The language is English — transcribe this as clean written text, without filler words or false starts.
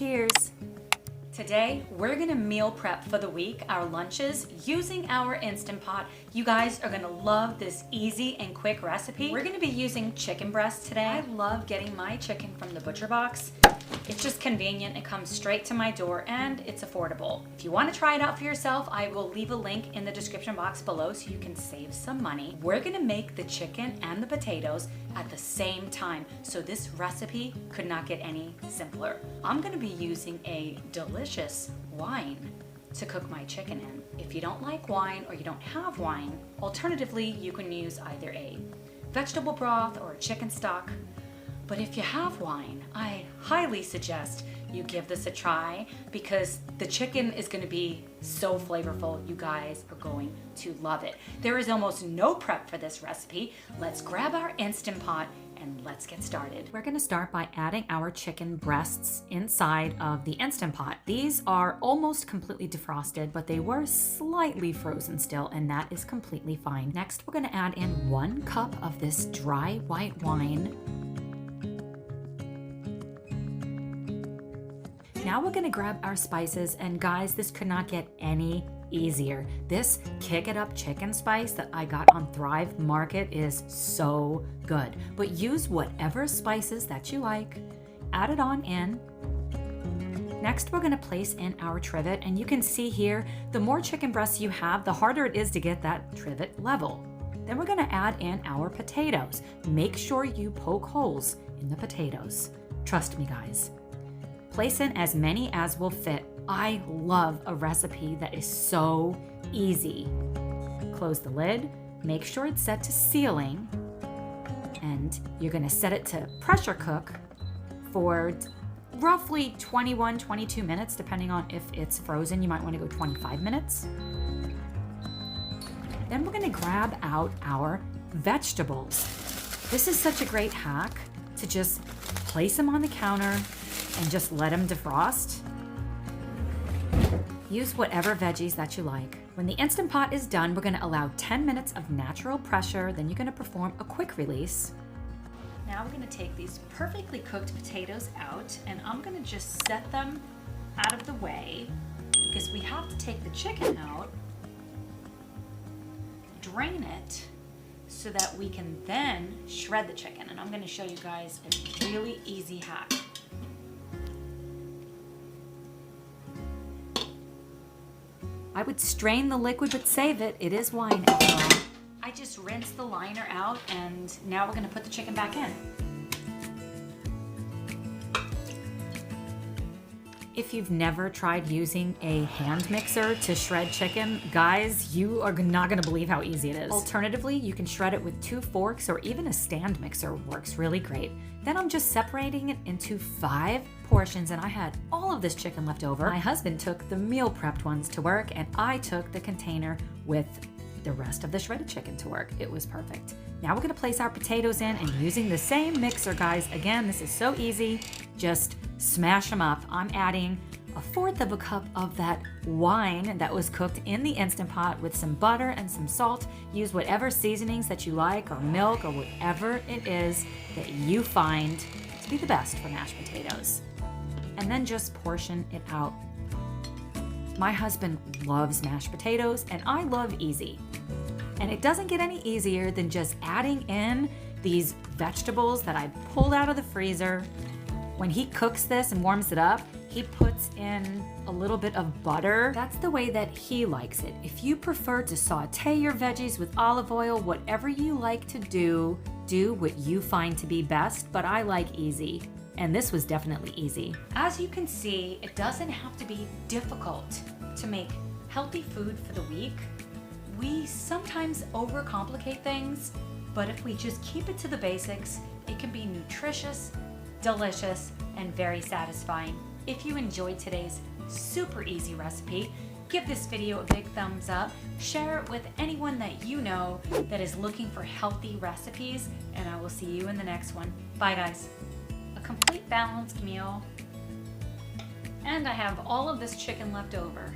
Cheers. Today, we're gonna meal prep for the week, our lunches, using our Instant Pot. You guys are gonna love this easy and quick recipe. We're gonna be using chicken breast today. I love getting my chicken from the butcher box. It's just convenient, it comes straight to my door, and it's affordable. If you wanna try it out for yourself, I will leave a link in the description box below so you can save some money. We're gonna make the chicken and the potatoes at the same time, so this recipe could not get any simpler. I'm gonna be using a delicious wine to cook my chicken in. If you don't like wine or you don't have wine, alternatively, you can use either a vegetable broth or a chicken stock. But if you have wine, I highly suggest you give this a try because the chicken is gonna be so flavorful. You guys are going to love it. There is almost no prep for this recipe. Let's grab our Instant Pot and let's get started. We're gonna start by adding our chicken breasts inside of the Instant Pot. These are almost completely defrosted, but they were slightly frozen still, and that is completely fine. Next, we're gonna add in 1 cup of this dry white wine. Now we're gonna grab our spices, and guys, this could not get any easier. This Kick It Up chicken spice that I got on Thrive Market is so good. But use whatever spices that you like, add it on in. Next, we're gonna place in our trivet, and you can see here, the more chicken breasts you have, the harder it is to get that trivet level. Then we're gonna add in our potatoes. Make sure you poke holes in the potatoes. Trust me, guys. Place in as many as will fit. I love a recipe that is so easy. Close the lid, make sure it's set to sealing, and you're gonna set it to pressure cook for roughly 22 minutes, depending on if it's frozen. You might wanna go 25 minutes. Then we're gonna grab out our vegetables. This is such a great hack to just place them on the counter and just let them defrost. Use whatever veggies that you like. When the Instant Pot is done, we're gonna allow 10 minutes of natural pressure, then you're gonna perform a quick release. Now we're gonna take these perfectly cooked potatoes out, and I'm gonna just set them out of the way because we have to take the chicken out, drain it, so that we can then shred the chicken. And I'm gonna show you guys a really easy hack. I would strain the liquid, but save it. It is wine after all. I just rinsed the liner out, and now we're gonna put the chicken back in. If you've never tried using a hand mixer to shred chicken, guys, you are not gonna believe how easy it is. Alternatively, you can shred it with 2 forks, or even a stand mixer works really great. Then I'm just separating it into 5 portions, and I had all of this chicken left over. My husband took the meal prepped ones to work, and I took the container with the rest of the shredded chicken to work. It was perfect. Now we're gonna place our potatoes in, and using the same mixer, guys, again, this is so easy, just smash them up. I'm adding 1/4 of a cup of that wine that was cooked in the Instant Pot with some butter and some salt. Use whatever seasonings that you like, or milk, or whatever it is that you find to be the best for mashed potatoes. And then just portion it out. My husband loves mashed potatoes, and I love easy. And it doesn't get any easier than just adding in these vegetables that I pulled out of the freezer. When he cooks this and warms it up, he puts in a little bit of butter. That's the way that he likes it. If you prefer to saute your veggies with olive oil, whatever you like to do what you find to be best, but I like easy. And this was definitely easy. As you can see, it doesn't have to be difficult to make healthy food for the week. We sometimes overcomplicate things, but if we just keep it to the basics, it can be nutritious, delicious, and very satisfying. If you enjoyed today's super easy recipe, give this video a big thumbs up, share it with anyone that you know that is looking for healthy recipes, and I will see you in the next one. Bye, guys. A complete balanced meal, and I have all of this chicken left over.